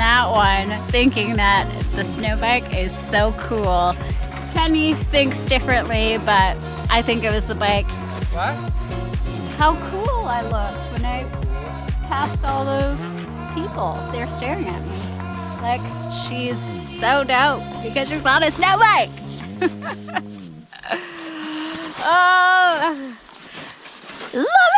that one thinking that the snow bike is so cool. Kenny thinks differently, but I think it was the bike. What? How cool I looked when I passed all those people. They're staring at me. Like, she's so dope because she's on a snow bike. Oh, love